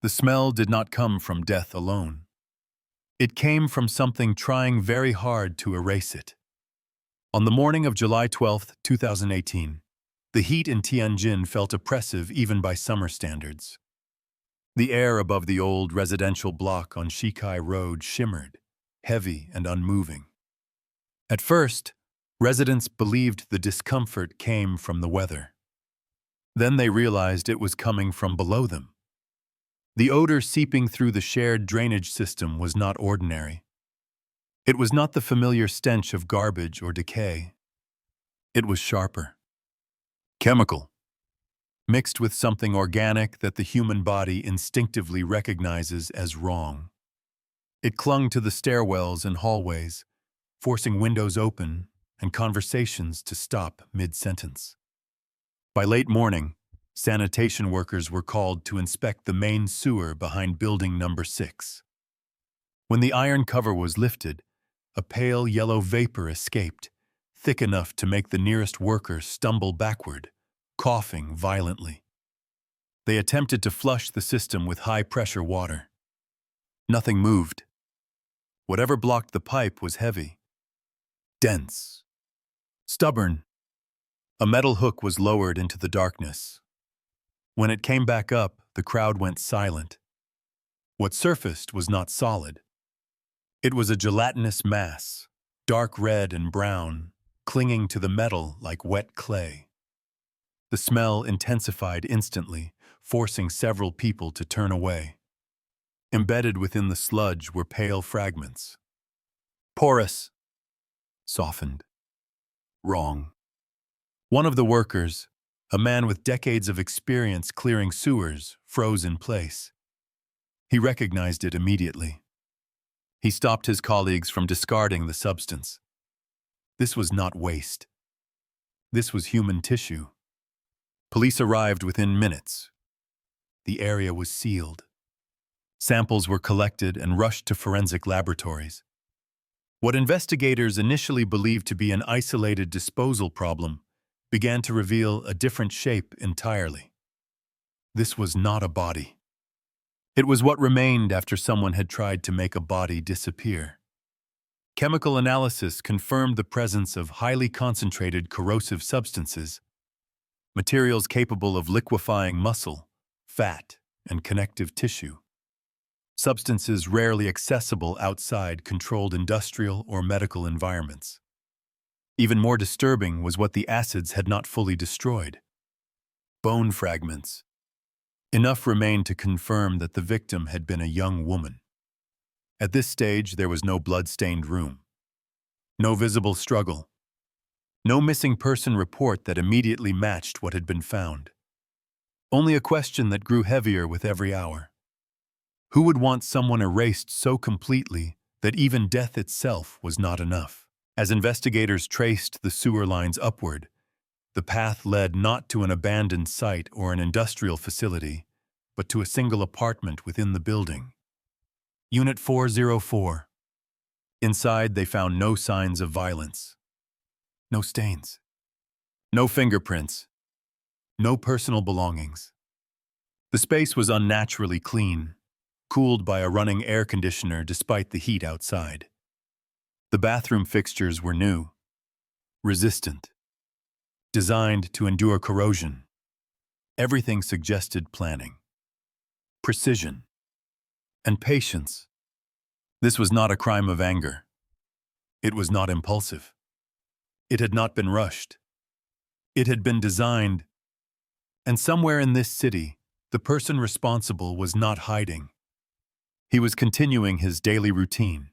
The smell did not come from death alone. It came from something trying very hard to erase it. On the morning of July 12, 2018, the heat in Tianjin felt oppressive even by summer standards. The air above the old residential block on Shikai Road shimmered, heavy and unmoving. At first, residents believed the discomfort came from the weather. Then they realized it was coming from below them. The odor seeping through the shared drainage system was not ordinary. It was not the familiar stench of garbage or decay. It was sharper. Chemical. Mixed with something organic that the human body instinctively recognizes as wrong. It clung to the stairwells and hallways, forcing windows open and conversations to stop mid-sentence. By late morning, sanitation workers were called to inspect the main sewer behind building number 6. When the iron cover was lifted, a pale yellow vapor escaped, thick enough to make the nearest worker stumble backward, coughing violently. They attempted to flush the system with high-pressure water. Nothing moved. Whatever blocked the pipe was heavy, dense, stubborn. A metal hook was lowered into the darkness. When it came back up, the crowd went silent. What surfaced was not solid. It was a gelatinous mass, dark red and brown, clinging to the metal like wet clay. The smell intensified instantly, forcing several people to turn away. Embedded within the sludge were pale fragments. Porous. Softened. Wrong. One of the workers, a man with decades of experience clearing sewers, froze in place. He recognized it immediately. He stopped his colleagues from discarding the substance. This was not waste. This was human tissue. Police arrived within minutes. The area was sealed. Samples were collected and rushed to forensic laboratories. What investigators initially believed to be an isolated disposal problem began to reveal a different shape entirely. This was not a body. It was what remained after someone had tried to make a body disappear. Chemical analysis confirmed the presence of highly concentrated corrosive substances, materials capable of liquefying muscle, fat, and connective tissue. Substances rarely accessible outside controlled industrial or medical environments. Even more disturbing was what the acids had not fully destroyed. Bone fragments. Enough remained to confirm that the victim had been a young woman. At this stage, there was no blood-stained room. No visible struggle. No missing person report that immediately matched what had been found. Only a question that grew heavier with every hour. Who would want someone erased so completely that even death itself was not enough? As investigators traced the sewer lines upward, the path led not to an abandoned site or an industrial facility, but to a single apartment within the building. Unit 404. Inside, they found no signs of violence. No stains. No fingerprints. No personal belongings. The space was unnaturally clean, cooled by a running air conditioner despite the heat outside. The bathroom fixtures were new, resistant, designed to endure corrosion. Everything suggested planning, precision, and patience. This was not a crime of anger. It was not impulsive. It had not been rushed. It had been designed, and somewhere in this city, the person responsible was not hiding. He was continuing his daily routine.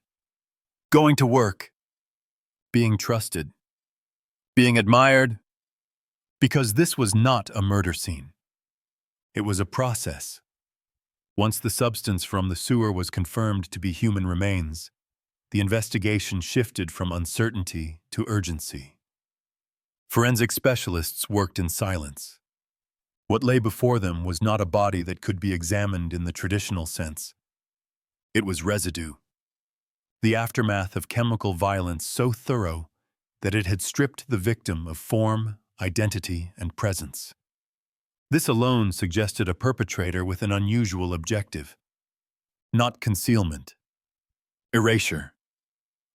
Going to work. Being trusted. Being admired. Because this was not a murder scene. It was a process. Once the substance from the sewer was confirmed to be human remains, the investigation shifted from uncertainty to urgency. Forensic specialists worked in silence. What lay before them was not a body that could be examined in the traditional sense. It was residue. The aftermath of chemical violence so thorough that it had stripped the victim of form, identity, and presence. This alone suggested a perpetrator with an unusual objective. Not concealment. Erasure.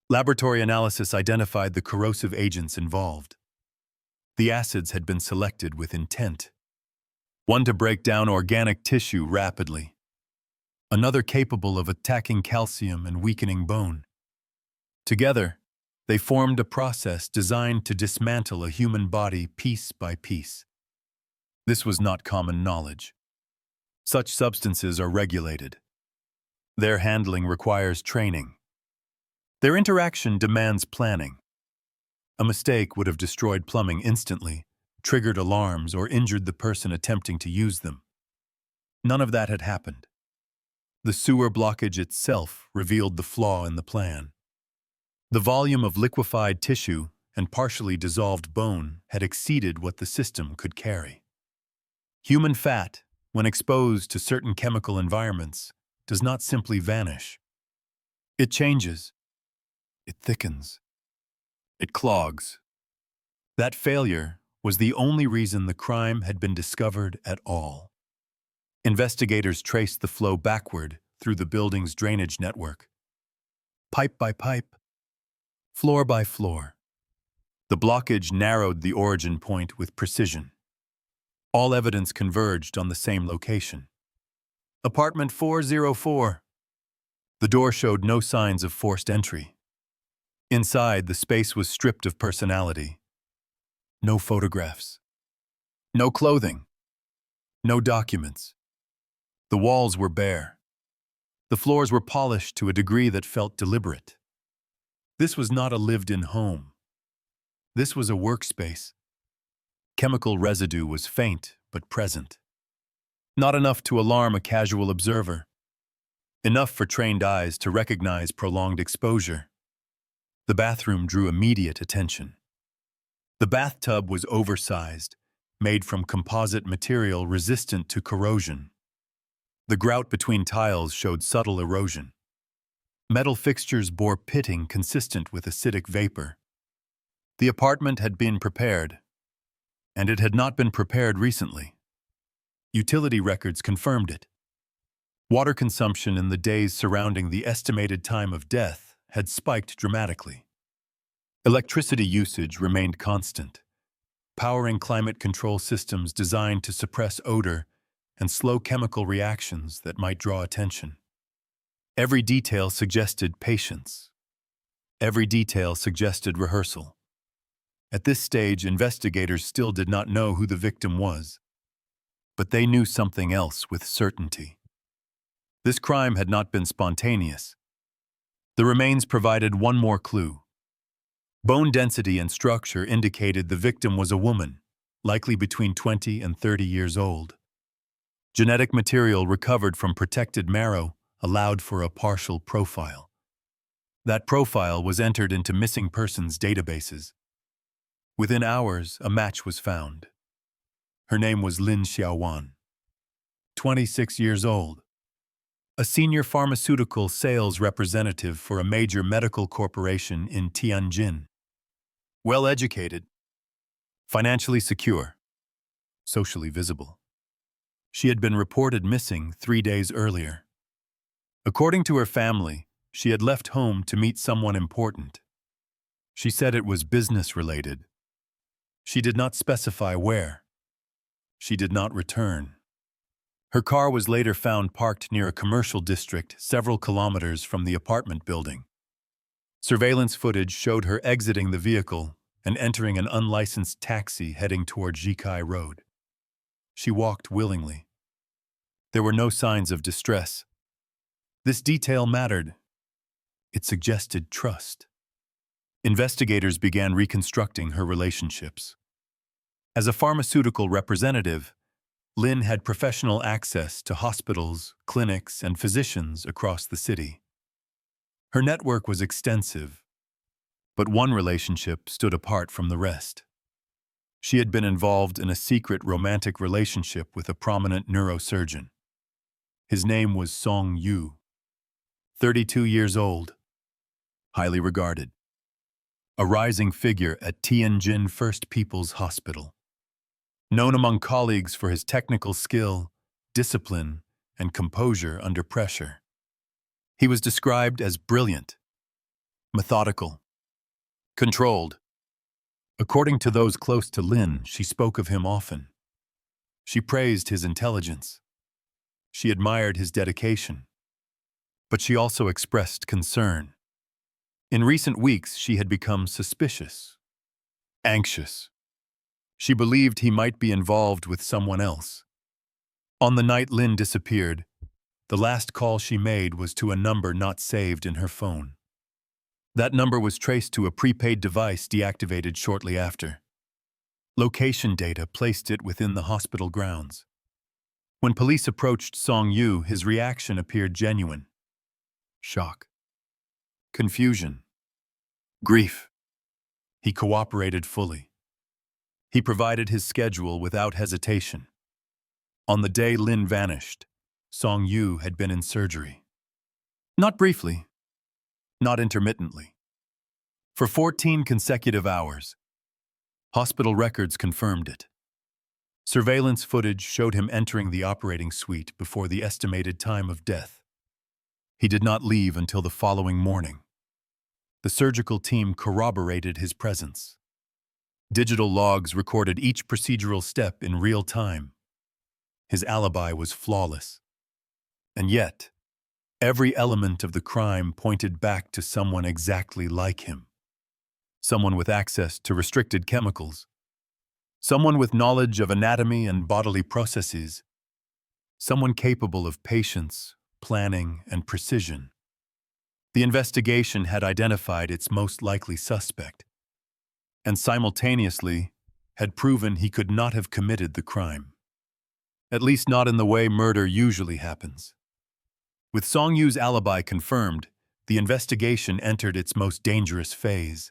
Laboratory analysis identified the corrosive agents involved. The acids had been selected with intent. One to break down organic tissue rapidly. Another capable of attacking calcium and weakening bone. Together, they formed a process designed to dismantle a human body piece by piece. This was not common knowledge. Such substances are regulated. Their handling requires training. Their interaction demands planning. A mistake would have destroyed plumbing instantly, triggered alarms, or injured the person attempting to use them. None of that had happened. The sewer blockage itself revealed the flaw in the plan. The volume of liquefied tissue and partially dissolved bone had exceeded what the system could carry. Human fat, when exposed to certain chemical environments, does not simply vanish. It changes. It thickens. It clogs. That failure was the only reason the crime had been discovered at all. Investigators traced the flow backward through the building's drainage network. Pipe by pipe, floor by floor. The blockage narrowed the origin point with precision. All evidence converged on the same location. Apartment 404. The door showed no signs of forced entry. Inside, the space was stripped of personality. No photographs. No clothing. No documents. The walls were bare. The floors were polished to a degree that felt deliberate. This was not a lived-in home. This was a workspace. Chemical residue was faint but present. Not enough to alarm a casual observer. Enough for trained eyes to recognize prolonged exposure. The bathroom drew immediate attention. The bathtub was oversized, made from composite material resistant to corrosion. The grout between tiles showed subtle erosion. Metal fixtures bore pitting consistent with acidic vapor. The apartment had been prepared, and it had not been prepared recently. Utility records confirmed it. Water consumption in the days surrounding the estimated time of death had spiked dramatically. Electricity usage remained constant, powering climate control systems designed to suppress odor and slow chemical reactions that might draw attention. Every detail suggested patience. Every detail suggested rehearsal. At this stage, investigators still did not know who the victim was, but they knew something else with certainty. This crime had not been spontaneous. The remains provided one more clue. Bone density and structure indicated the victim was a woman, likely between 20 and 30 years old. Genetic material recovered from protected marrow allowed for a partial profile. That profile was entered into missing persons databases. Within hours, a match was found. Her name was Lin Xiaowan, 26 years old. A senior pharmaceutical sales representative for a major medical corporation in Tianjin. Well-educated, financially secure, socially visible. She had been reported missing 3 days earlier. According to her family, she had left home to meet someone important. She said it was business-related. She did not specify where. She did not return. Her car was later found parked near a commercial district several kilometers from the apartment building. Surveillance footage showed her exiting the vehicle and entering an unlicensed taxi heading toward Jikai Road. She walked willingly. There were no signs of distress. This detail mattered. It suggested trust. Investigators began reconstructing her relationships. As a pharmaceutical representative, Lin had professional access to hospitals, clinics, and physicians across the city. Her network was extensive, but one relationship stood apart from the rest. She had been involved in a secret romantic relationship with a prominent neurosurgeon. His name was Song Yu, 32 years old, highly regarded, a rising figure at Tianjin First People's Hospital. Known among colleagues for his technical skill, discipline, and composure under pressure. He was described as brilliant, methodical, controlled. According to those close to Lin, she spoke of him often. She praised his intelligence. She admired his dedication. But she also expressed concern. In recent weeks, she had become suspicious, anxious. She believed he might be involved with someone else. On the night Lin disappeared, the last call she made was to a number not saved in her phone. That number was traced to a prepaid device deactivated shortly after. Location data placed it within the hospital grounds. When police approached Song Yu, his reaction appeared genuine. Shock. Confusion. Grief. He cooperated fully. He provided his schedule without hesitation. On the day Lin vanished, Song Yu had been in surgery. Not briefly, not intermittently. For 14 consecutive hours. Hospital records confirmed it. Surveillance footage showed him entering the operating suite before the estimated time of death. He did not leave until the following morning. The surgical team corroborated his presence. Digital logs recorded each procedural step in real time. His alibi was flawless. And yet, every element of the crime pointed back to someone exactly like him. Someone with access to restricted chemicals. Someone with knowledge of anatomy and bodily processes. Someone capable of patience, planning, and precision. The investigation had identified its most likely suspect, and simultaneously had proven he could not have committed the crime. At least not in the way murder usually happens. With Song Yu's alibi confirmed, the investigation entered its most dangerous phase.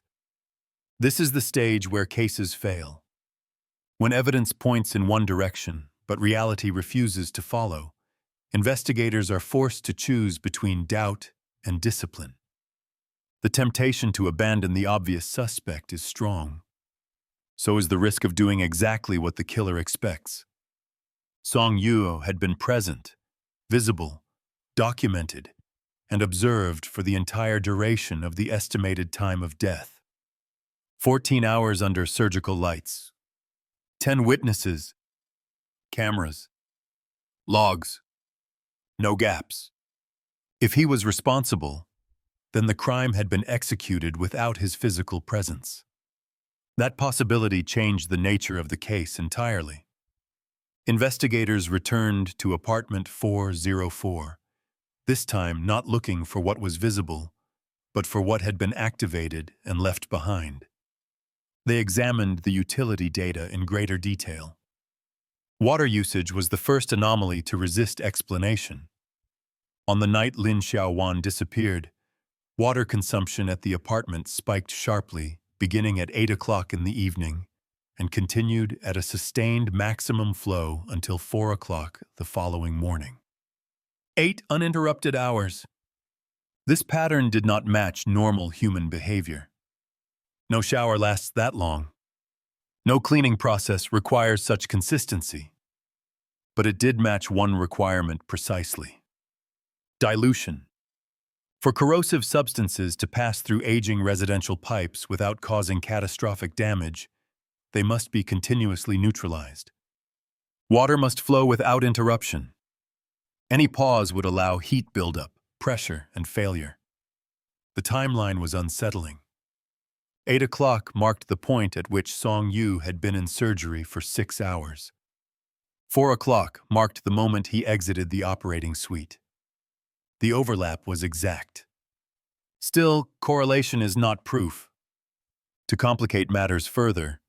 This is the stage where cases fail. When evidence points in one direction, but reality refuses to follow, investigators are forced to choose between doubt and discipline. The temptation to abandon the obvious suspect is strong. So is the risk of doing exactly what the killer expects. Song Yu had been present, visible, documented, and observed for the entire duration of the estimated time of death. 14 hours under surgical lights. 10 witnesses. Cameras. Logs. No gaps. If he was responsible, then the crime had been executed without his physical presence. That possibility changed the nature of the case entirely. Investigators returned to apartment 404, this time not looking for what was visible, but for what had been activated and left behind. They examined the utility data in greater detail. Water usage was the first anomaly to resist explanation. On the night Lin Xiaowan disappeared, water consumption at the apartment spiked sharply, beginning at 8 o'clock in the evening, and continued at a sustained maximum flow until 4 o'clock the following morning. 8 uninterrupted hours. This pattern did not match normal human behavior. No shower lasts that long. No cleaning process requires such consistency. But it did match one requirement precisely. Dilution. For corrosive substances to pass through aging residential pipes without causing catastrophic damage, they must be continuously neutralized. Water must flow without interruption. Any pause would allow heat buildup, pressure, and failure. The timeline was unsettling. 8 o'clock marked the point at which Song Yu had been in surgery for 6 hours. 4 o'clock marked the moment he exited the operating suite. The overlap was exact. Still, correlation is not proof. To complicate matters further,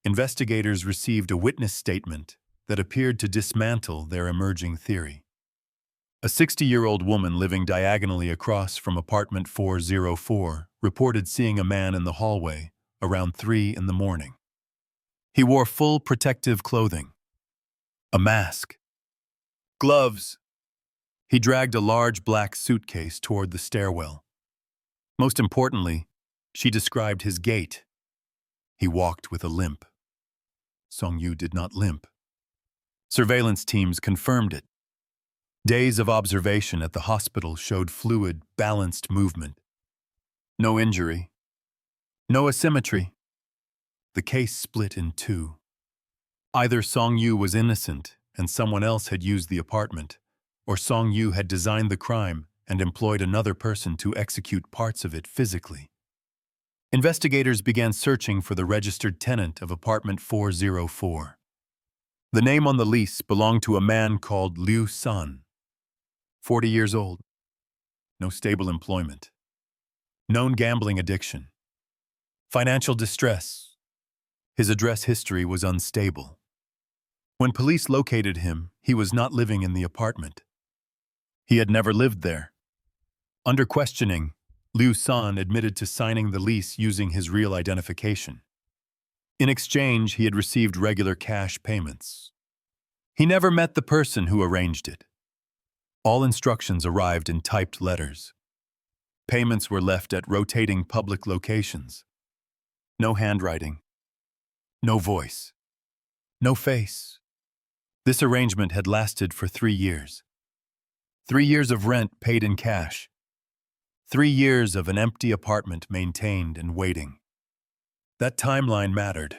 investigators received a witness statement that appeared to dismantle their emerging theory. A 60-year-old woman living diagonally across from apartment 404 reported seeing a man in the hallway around 3 in the morning. He wore full protective clothing, a mask, gloves. He dragged a large black suitcase toward the stairwell. Most importantly, she described his gait. He walked with a limp. Song-yu did not limp. Surveillance teams confirmed it. Days of observation at the hospital showed fluid, balanced movement. No injury. No asymmetry. The case split in two. Either Song-yu was innocent and someone else had used the apartment, or Song-yu had designed the crime and employed another person to execute parts of it physically. Investigators began searching for the registered tenant of apartment 404. The name on the lease belonged to a man called Liu San, 40 years old. No stable employment. Known gambling addiction. Financial distress. His address history was unstable. When police located him, he was not living in the apartment. He had never lived there. Under questioning, Liu San admitted to signing the lease using his real identification. In exchange, he had received regular cash payments. He never met the person who arranged it. All instructions arrived in typed letters. Payments were left at rotating public locations. No handwriting. No voice. No face. This arrangement had lasted for 3 years. 3 years of rent paid in cash. 3 years of an empty apartment maintained and waiting. That timeline mattered.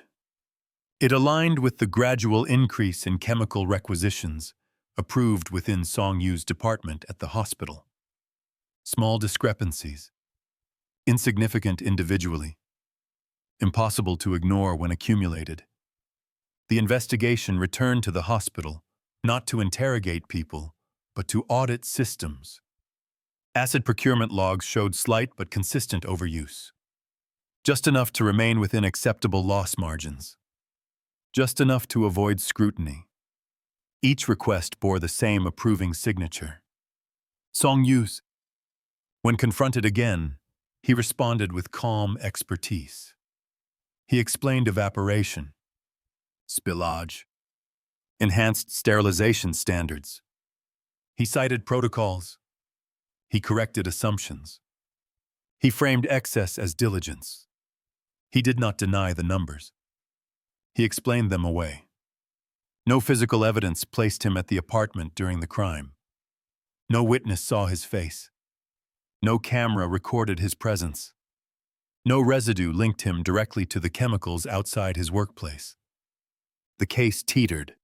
It aligned with the gradual increase in chemical requisitions approved within Song-yu's department at the hospital. Small discrepancies. Insignificant individually. Impossible to ignore when accumulated. The investigation returned to the hospital, not to interrogate people, but to audit systems. Acid procurement logs showed slight but consistent overuse. Just enough to remain within acceptable loss margins. Just enough to avoid scrutiny. Each request bore the same approving signature. Song-yu's. When confronted again, he responded with calm expertise. He explained evaporation, spillage, enhanced sterilization standards. He cited protocols. He corrected assumptions. He framed excess as diligence. He did not deny the numbers. He explained them away. No physical evidence placed him at the apartment during the crime. No witness saw his face. No camera recorded his presence. No residue linked him directly to the chemicals outside his workplace. The case teetered.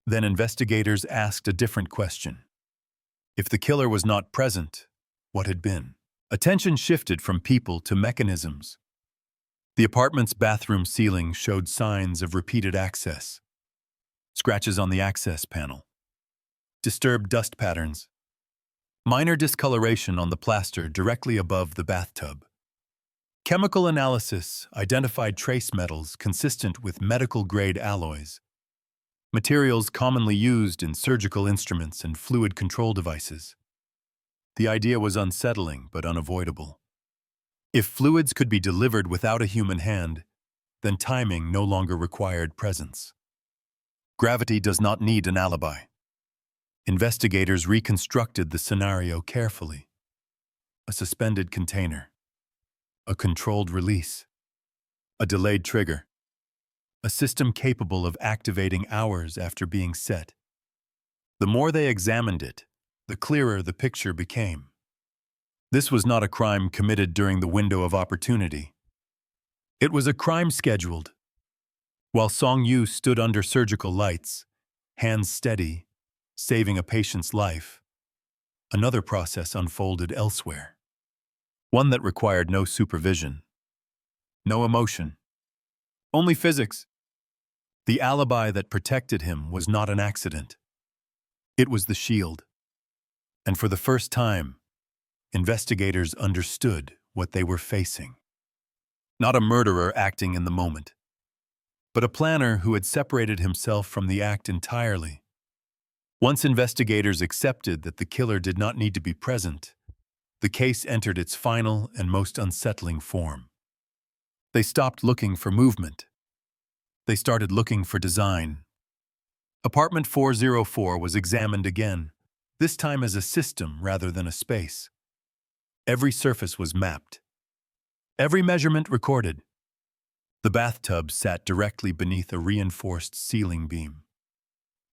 Then investigators asked a different question. If the killer was not present, what had been? Attention shifted from people to mechanisms. The apartment's bathroom ceiling showed signs of repeated access. Scratches on the access panel. Disturbed dust patterns. Minor discoloration on the plaster directly above the bathtub. Chemical analysis identified trace metals consistent with medical-grade alloys. Materials commonly used in surgical instruments and fluid control devices. The idea was unsettling but unavoidable. If fluids could be delivered without a human hand, then timing no longer required presence. Gravity does not need an alibi. Investigators reconstructed the scenario carefully. A suspended container. A controlled release. A delayed trigger. A system capable of activating hours after being set. The more they examined it, the clearer the picture became. This was not a crime committed during the window of opportunity. It was a crime scheduled. While Song-yu stood under surgical lights, hands steady, saving a patient's life, another process unfolded elsewhere. One that required no supervision, no emotion, only physics. The alibi that protected him was not an accident. It was the shield. And for the first time, investigators understood what they were facing. Not a murderer acting in the moment, but a planner who had separated himself from the act entirely. Once investigators accepted that the killer did not need to be present, the case entered its final and most unsettling form. They stopped looking for movement. They started looking for design. Apartment 404 was examined again, this time as a system rather than a space. Every surface was mapped. Every measurement recorded. The bathtub sat directly beneath a reinforced ceiling beam.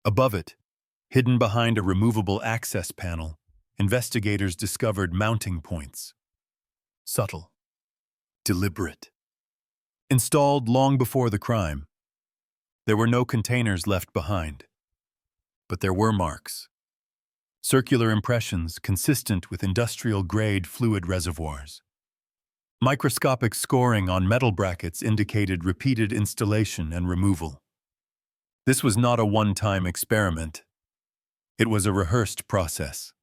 Above it, hidden behind a removable access panel, investigators discovered mounting points. Subtle, deliberate. Installed long before the crime, there were no containers left behind. But there were marks. Circular impressions consistent with industrial-grade fluid reservoirs. Microscopic scoring on metal brackets indicated repeated installation and removal. This was not a one-time experiment. It was a rehearsed process.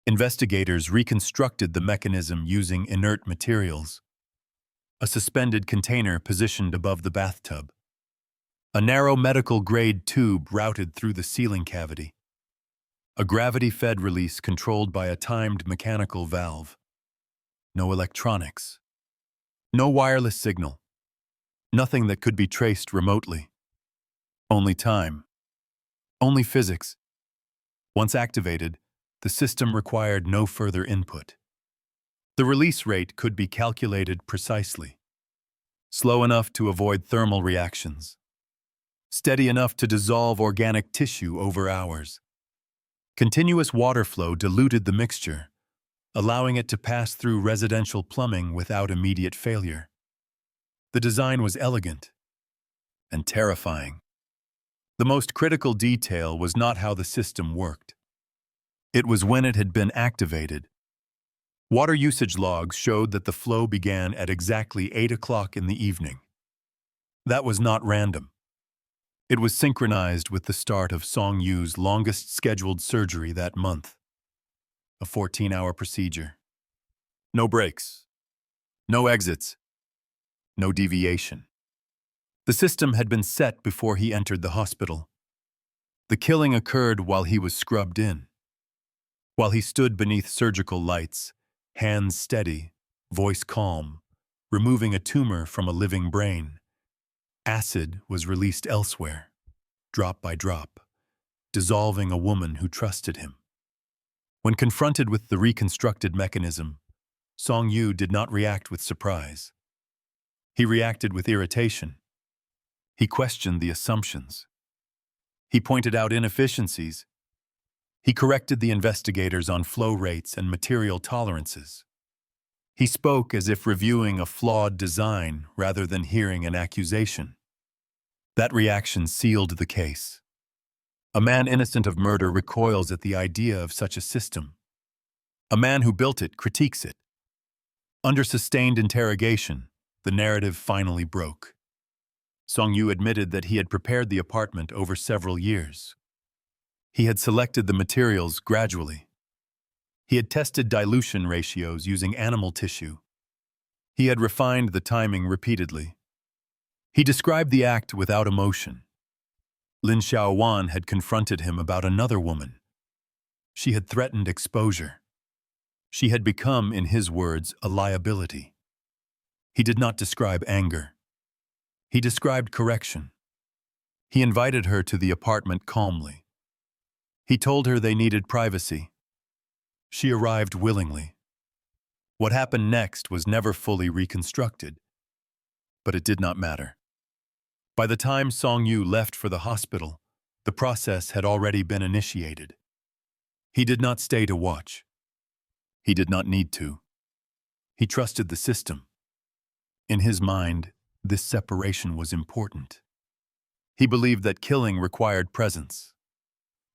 Investigators reconstructed the mechanism using inert materials. A suspended container positioned above the bathtub. A narrow medical-grade tube routed through the ceiling cavity. A gravity-fed release controlled by a timed mechanical valve. No electronics. No wireless signal. Nothing that could be traced remotely. Only time. Only physics. Once activated, the system required no further input. The release rate could be calculated precisely. Slow enough to avoid thermal reactions. Steady enough to dissolve organic tissue over hours. Continuous water flow diluted the mixture, allowing it to pass through residential plumbing without immediate failure. The design was elegant and terrifying. The most critical detail was not how the system worked. It was when it had been activated. Water usage logs showed that the flow began at exactly 8 o'clock in the evening. That was not random. It was synchronized with the start of Song Yu's longest scheduled surgery that month. A 14-hour procedure. No breaks. No exits. No deviation. The system had been set before he entered the hospital. The killing occurred while he was scrubbed in. While he stood beneath surgical lights, hands steady, voice calm, removing a tumor from a living brain. Acid was released elsewhere, drop by drop, dissolving a woman who trusted him. When confronted with the reconstructed mechanism, Song Yu did not react with surprise. He reacted with irritation. He questioned the assumptions. He pointed out inefficiencies. He corrected the investigators on flow rates and material tolerances. He spoke as if reviewing a flawed design rather than hearing an accusation. That reaction sealed the case. A man innocent of murder recoils at the idea of such a system. A man who built it critiques it. Under sustained interrogation, the narrative finally broke. Song Yu admitted that he had prepared the apartment over several years. He had selected the materials gradually. He had tested dilution ratios using animal tissue. He had refined the timing repeatedly. He described the act without emotion. Lin Xiaowan had confronted him about another woman. She had threatened exposure. She had become, in his words, a liability. He did not describe anger. He described correction. He invited her to the apartment calmly. He told her they needed privacy. She arrived willingly. What happened next was never fully reconstructed, but it did not matter. By the time Song Yu left for the hospital, the process had already been initiated. He did not stay to watch. He did not need to. He trusted the system. In his mind, this separation was important. He believed that killing required presence.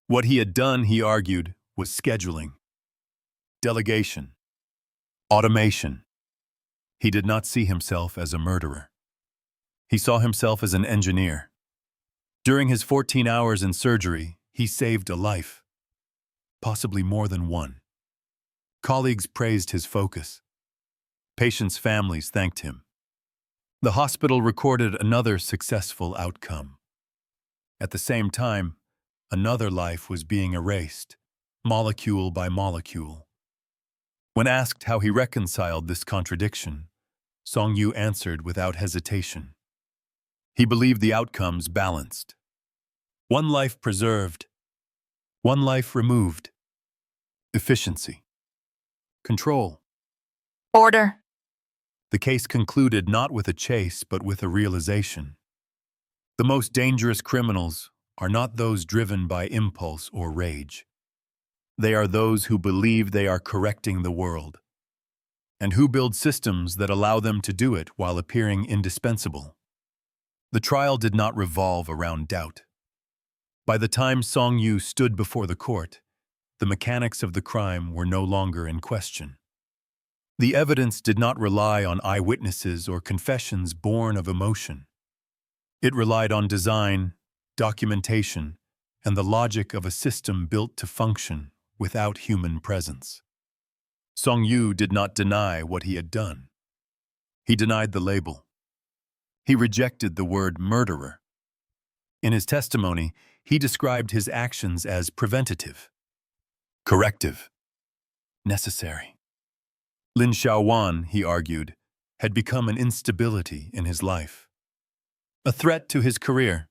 What he had done, he argued, was scheduling, delegation, automation. He did not see himself as a murderer. He saw himself as an engineer. During his 14 hours in surgery, he saved a life, possibly more than one. Colleagues praised his focus. Patients' families thanked him. The hospital recorded another successful outcome. At the same time, another life was being erased, molecule by molecule. When asked how he reconciled this contradiction, Song Yu answered without hesitation. He believed the outcomes balanced. One life preserved, one life removed. Efficiency. Control. Order. The case concluded not with a chase but with a realization. The most dangerous criminals are not those driven by impulse or rage. They are those who believe they are correcting the world, and who build systems that allow them to do it while appearing indispensable. The trial did not revolve around doubt. By the time Song Yu stood before the court, the mechanics of the crime were no longer in question. The evidence did not rely on eyewitnesses or confessions born of emotion. It relied on design, documentation, and the logic of a system built to function without human presence. Song Yu did not deny what he had done. He denied the label. He rejected the word murderer. In his testimony, he described his actions as preventative, corrective, necessary. Lin Xiaowan, he argued, had become an instability in his life, a threat to his career,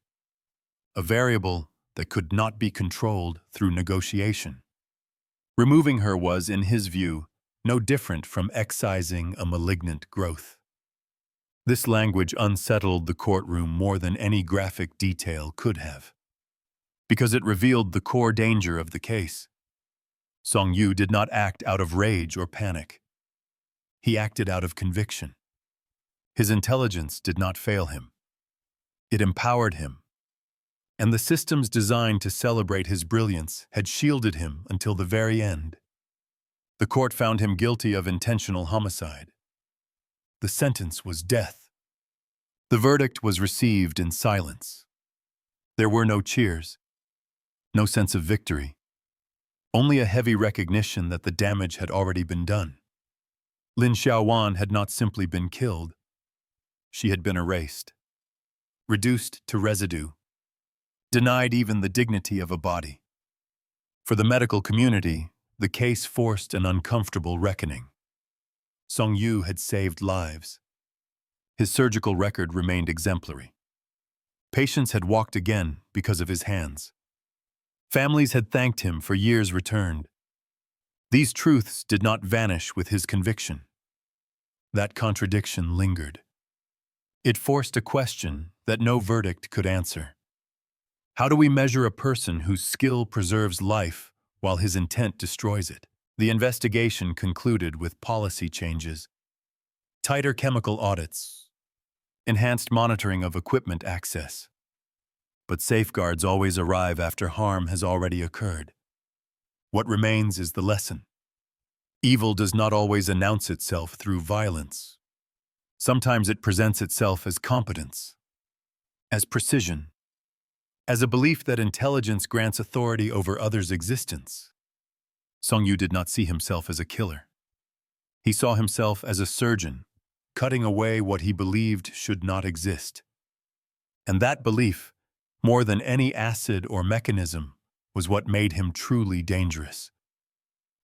a variable that could not be controlled through negotiation. Removing her was, in his view, no different from excising a malignant growth. This language unsettled the courtroom more than any graphic detail could have, because it revealed the core danger of the case. Song Yu did not act out of rage or panic. He acted out of conviction. His intelligence did not fail him. It empowered him, and the systems designed to celebrate his brilliance had shielded him until the very end. The court found him guilty of intentional homicide. The sentence was death. The verdict was received in silence. There were no cheers, no sense of victory, only a heavy recognition that the damage had already been done. Lin Xiaowan had not simply been killed. She had been erased, reduced to residue, denied even the dignity of a body. For the medical community, the case forced an uncomfortable reckoning. Song Yu had saved lives. His surgical record remained exemplary. Patients had walked again because of his hands. Families had thanked him for years returned. These truths did not vanish with his conviction. That contradiction lingered. It forced a question that no verdict could answer. How do we measure a person whose skill preserves life while his intent destroys it? The investigation concluded with policy changes, tighter chemical audits, enhanced monitoring of equipment access. But safeguards always arrive after harm has already occurred. What remains is the lesson. Evil does not always announce itself through violence. Sometimes it presents itself as competence, as precision, as a belief that intelligence grants authority over others' existence. Song Yu did not see himself as a killer. He saw himself as a surgeon, cutting away what he believed should not exist. And that belief, more than any acid or mechanism, was what made him truly dangerous.